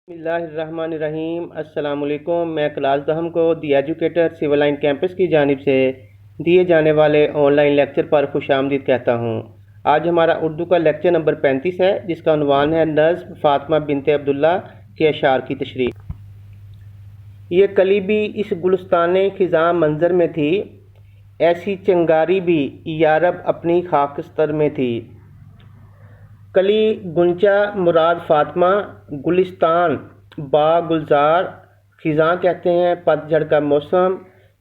بسم اللہ الرحمن الرحیم۔ السلام علیکم۔ میں کلاس دہم کو دی ایجوکیٹر سول لائن کیمپس کی جانب سے دیے جانے والے آن لائن لیکچر پر خوش آمدید کہتا ہوں۔ آج ہمارا اردو کا لیکچر نمبر 35 ہے، جس کا عنوان ہے نظم فاطمہ بنت عبداللہ کے اشعار کی تشریح۔ یہ کلی بھی اس گلستان خزاں منظر میں تھی، ایسی چنگاری بھی یارب اپنی خاکستر میں تھی۔ کلی گنچا مراد فاطمہ، گلستان باغ گلزار، خزاں کہتے ہیں پت جھڑ کا موسم،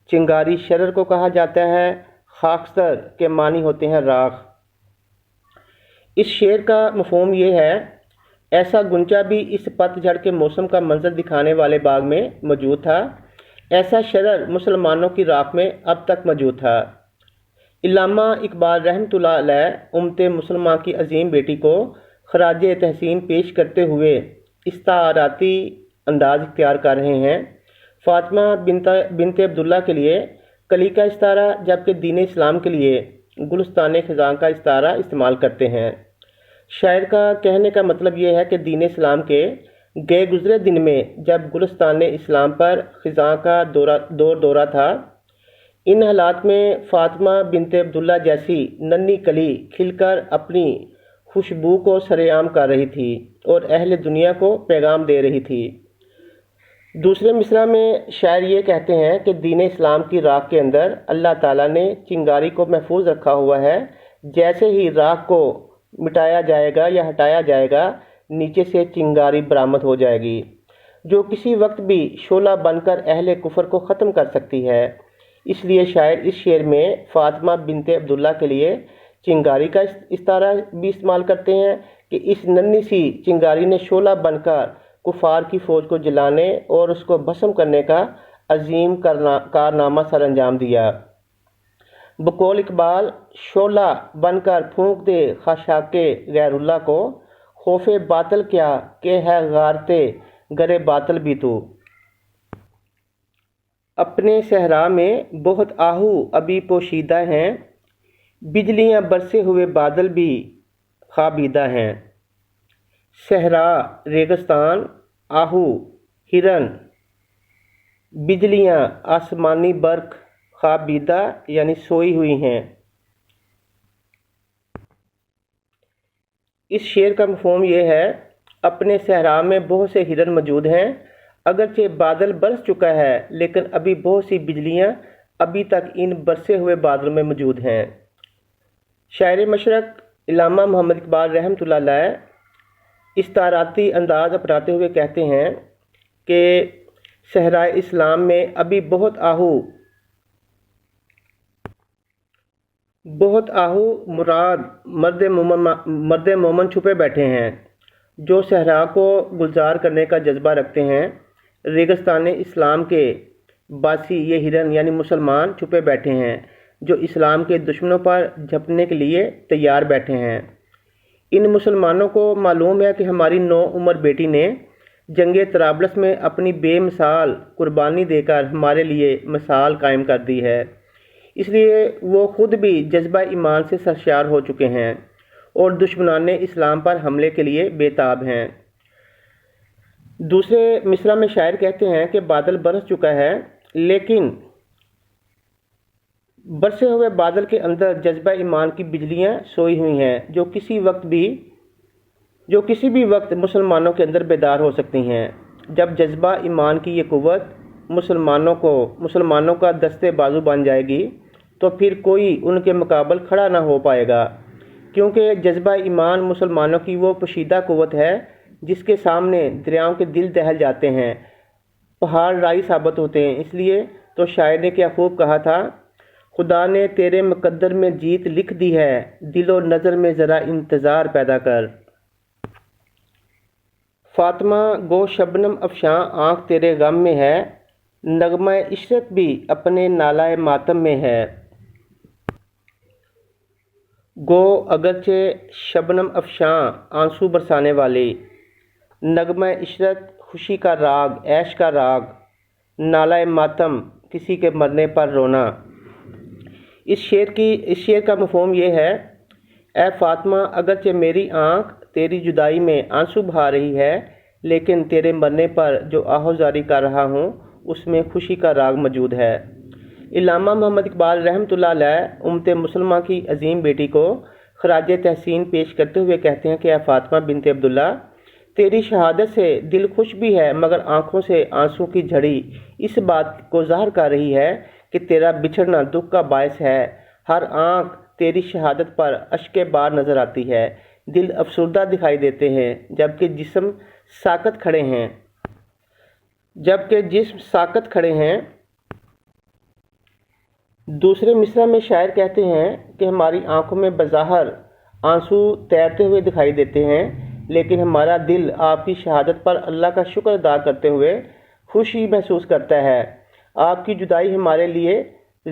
چنگاری شرر کو کہا جاتا ہے، خاکستر کے معنی ہوتے ہیں راکھ۔ اس شعر کا مفہوم یہ ہے، ایسا گنچا بھی اس پت جھڑ کے موسم کا منظر دکھانے والے باغ میں موجود تھا، ایسا شرر مسلمانوں کی راکھ میں اب تک موجود تھا۔ علامہ اقبال رحمۃ اللہ علیہ امت مسلمہ کی عظیم بیٹی کو خراج تحسین پیش کرتے ہوئے استعاراتی انداز اختیار کر رہے ہیں۔ فاطمہ بنت عبداللہ کے لیے کلی کا استعارہ، جبکہ دین اسلام کے لیے گلستان خزاں کا استعارہ استعمال کرتے ہیں۔ شاعر کا کہنے کا مطلب یہ ہے کہ دین اسلام کے گئے گزرے دن میں جب گلستان اسلام پر خزاں کا دورہ تھا، ان حالات میں فاطمہ بنت عبداللہ جیسی ننھی کلی کھل کر اپنی خوشبو کو سرعام کر رہی تھی اور اہل دنیا کو پیغام دے رہی تھی۔ دوسرے مصرع میں شاعر یہ کہتے ہیں کہ دین اسلام کی راکھ کے اندر اللہ تعالیٰ نے چنگاری کو محفوظ رکھا ہوا ہے، جیسے ہی راکھ کو مٹایا جائے گا یا ہٹایا جائے گا، نیچے سے چنگاری برآمد ہو جائے گی، جو کسی وقت بھی شعلہ بن کر اہل کفر کو ختم کر سکتی ہے۔ اس لیے شاعر اس شعر میں فاطمہ بنت عبداللہ کے لیے چنگاری کا استعارہ بھی استعمال کرتے ہیں کہ اس ننھی سی چنگاری نے شعلہ بن کر کفار کی فوج کو جلانے اور اس کو بھسم کرنے کا عظیم کارنامہ سر انجام دیا۔ بقول اقبال، شعلہ بن کر پھونک دے خاشاک غیر اللہ کو، خوف باطل کیا کہ ہے غارتے گرے باطل بھی تو۔ اپنے صحرا میں بہت آہو ابھی پوشیدہ ہیں، بجلیاں برسے ہوئے بادل بھی خوابیدہ ہیں۔ صحرا، ریگستان، آہو، ہرن، بجلیاں، آسمانی برق، خوابیدہ یعنی سوئی ہوئی ہیں۔ اس شعر کا مفہوم یہ ہے، اپنے صحرا میں بہت سے ہرن موجود ہیں، اگرچہ بادل برس چکا ہے لیکن ابھی بہت سی بجلیاں ابھی تک ان برسے ہوئے بادلوں میں موجود ہیں۔ شاعر مشرق علامہ محمد اقبال رحمۃ اللہ علیہ استعاراتی انداز اپناتے ہوئے کہتے ہیں کہ صحرائے اسلام میں ابھی بہت آہو مراد مرد مومن چھپے بیٹھے ہیں، جو صحرا کو گلزار کرنے کا جذبہ رکھتے ہیں۔ ریگستان اسلام کے باسی یہ ہرن یعنی مسلمان چھپے بیٹھے ہیں، جو اسلام کے دشمنوں پر جھپٹنے کے لیے تیار بیٹھے ہیں۔ ان مسلمانوں کو معلوم ہے کہ ہماری نو عمر بیٹی نے جنگ طرابلس میں اپنی بے مثال قربانی دے کر ہمارے لیے مثال قائم کر دی ہے، اس لیے وہ خود بھی جذبہ ایمان سے سرشار ہو چکے ہیں اور دشمنان اسلام پر حملے کے لیے بے تاب ہیں۔ دوسرے مصرع میں شاعر کہتے ہیں کہ بادل برس چکا ہے، لیکن برسے ہوئے بادل کے اندر جذبہ ایمان کی بجلیاں سوئی ہوئی ہیں، جو کسی بھی وقت مسلمانوں کے اندر بیدار ہو سکتی ہیں۔ جب جذبہ ایمان کی یہ قوت مسلمانوں کا دستے بازو بن جائے گی تو پھر کوئی ان کے مقابل کھڑا نہ ہو پائے گا، کیونکہ جذبہ ایمان مسلمانوں کی وہ پوشیدہ قوت ہے جس کے سامنے دریاؤں کے دل دہل جاتے ہیں، پہاڑ رائی ثابت ہوتے ہیں۔ اس لیے تو شاعر نے کیا خوب کہا تھا، خدا نے تیرے مقدر میں جیت لکھ دی ہے، دل و نظر میں ذرا انتظار پیدا کر۔ فاطمہ گو شبنم افشاں آنکھ تیرے غم میں ہے، نغمہ عشرت بھی اپنے نالہ ماتم میں ہے۔ گو اگرچہ شبنم افشاں آنسو برسانے والی، نغمہ عشرت خوشی کا راگ، عیش کا راگ، نالہ ماتم کسی کے مرنے پر رونا۔ اس شعر کا مفہوم یہ ہے، اے فاطمہ، اگرچہ میری آنکھ تیری جدائی میں آنسو بہا رہی ہے، لیکن تیرے مرنے پر جو آہو جاری کر رہا ہوں اس میں خوشی کا راگ موجود ہے۔ علامہ محمد اقبال رحمۃ اللہ علیہ امت مسلمہ کی عظیم بیٹی کو خراج تحسین پیش کرتے ہوئے کہتے ہیں کہ اے فاطمہ بنت عبداللہ، تیری شہادت سے دل خوش بھی ہے مگر آنکھوں سے آنسوں کی جھڑی اس بات کو ظاہر کر رہی ہے کہ تیرا بچھڑنا دکھ کا باعث ہے۔ ہر آنکھ تیری شہادت پر اشک بار نظر آتی ہے، دل افسردہ دکھائی دیتے ہیں جبکہ جسم ساکت کھڑے ہیں۔ دوسرے مصرع میں شاعر کہتے ہیں کہ ہماری آنکھوں میں بظاہر آنسو تیرتے ہوئے دکھائی دیتے ہیں لیکن ہمارا دل آپ کی شہادت پر اللہ کا شکر ادا کرتے ہوئے خوشی محسوس کرتا ہے۔ آپ کی جدائی ہمارے لیے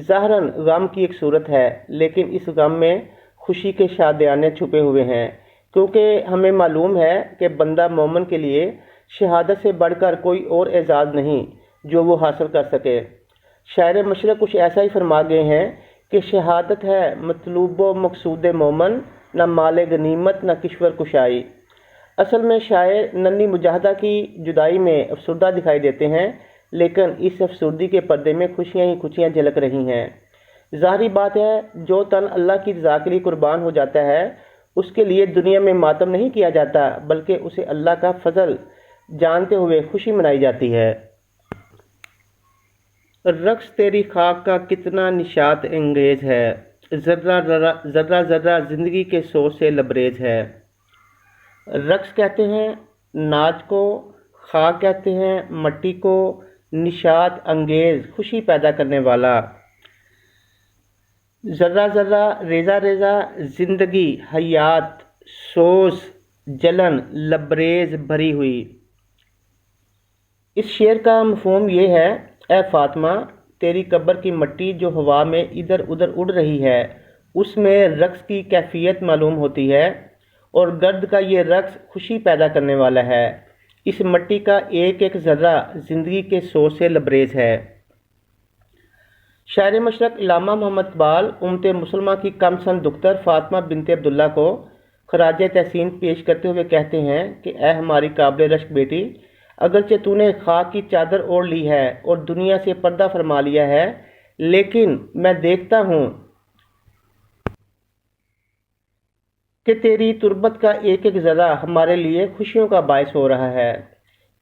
ظاہراً غم کی ایک صورت ہے لیکن اس غم میں خوشی کے شادیانے چھپے ہوئے ہیں، کیونکہ ہمیں معلوم ہے کہ بندہ مومن کے لیے شہادت سے بڑھ کر کوئی اور اعزاز نہیں جو وہ حاصل کر سکے۔ شاعر مشرق کچھ ایسا ہی فرما گئے ہیں کہ شہادت ہے مطلوب و مقصود مومن، نہ مال غنیمت نہ کشور کشائی۔ اصل میں شاعر ننھی مجاہدہ کی جدائی میں افسردہ دکھائی دیتے ہیں لیکن اس افسردگی کے پردے میں خوشیاں ہی خوشیاں جھلک رہی ہیں۔ ظاہری بات ہے جو تن اللہ کی رضا کے لیے قربان ہو جاتا ہے اس کے لیے دنیا میں ماتم نہیں کیا جاتا بلکہ اسے اللہ کا فضل جانتے ہوئے خوشی منائی جاتی ہے۔ رقص تیری خاک کا کتنا نشاط انگیز ہے، ذرہ ذرہ زندگی کے سوز سے لبریز ہے۔ رقص کہتے ہیں ناچ کو، خاک کہتے ہیں مٹی کو، نشاط انگیز خوشی پیدا کرنے والا۔ ذرہ ذرہ ریزہ ریزہ زندگی، حیات، سوز، جلن، لبریز بھری ہوئی۔ اس شعر کا مفہوم یہ ہے، اے فاطمہ تیری قبر کی مٹی جو ہوا میں ادھر ادھر اڑ رہی ہے اس میں رقص کی کیفیت معلوم ہوتی ہے اور گرد کا یہ رقص خوشی پیدا کرنے والا ہے۔ اس مٹی کا ایک ایک ذرہ زندگی کے سوز سے لبریز ہے۔ شاعر مشرق علامہ محمد اقبال امت مسلمہ کی کم سن دختر فاطمہ بنت عبداللہ کو خراج تحسین پیش کرتے ہوئے کہتے ہیں کہ اے ہماری قابل رشک بیٹی، اگرچہ تو نے خاک کی چادر اوڑھ لی ہے اور دنیا سے پردہ فرما لیا ہے لیکن میں دیکھتا ہوں کہ تیری تربت کا ایک ایک ذرہ ہمارے لیے خوشیوں کا باعث ہو رہا ہے۔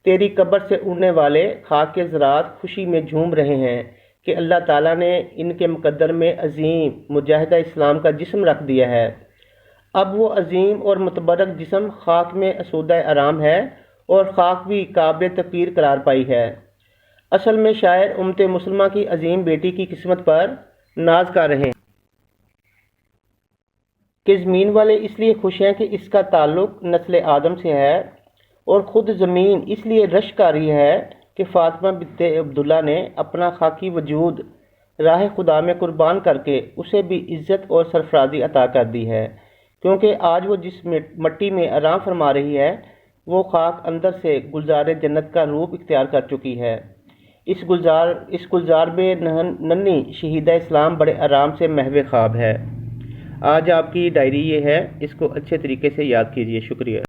تیری قبر سے اڑنے والے خاک کے ذرات خوشی میں جھوم رہے ہیں کہ اللہ تعالیٰ نے ان کے مقدر میں عظیم مجاہدہ اسلام کا جسم رکھ دیا ہے۔ اب وہ عظیم اور متبرک جسم خاک میں اسودہ آرام ہے اور خاک بھی قابل تقدیر قرار پائی ہے۔ اصل میں شاعر امت مسلمہ کی عظیم بیٹی کی قسمت پر ناز کر رہے ہیں کہ زمین والے اس لیے خوش ہیں کہ اس کا تعلق نسل آدم سے ہے اور خود زمین اس لیے رشک کر رہی ہے کہ فاطمہ بنت عبداللہ نے اپنا خاکی وجود راہ خدا میں قربان کر کے اسے بھی عزت اور سرفرازی عطا کر دی ہے، کیونکہ آج وہ جس مٹی میں آرام فرما رہی ہے وہ خاک اندر سے گلزار جنت کا روپ اختیار کر چکی ہے۔ اس گلزار میں ننھی شہیدہ اسلام بڑے آرام سے محو خواب ہے۔ آج آپ کی ڈائری یہ ہے، اس کو اچھے طریقے سے یاد کیجیے۔ شکریہ۔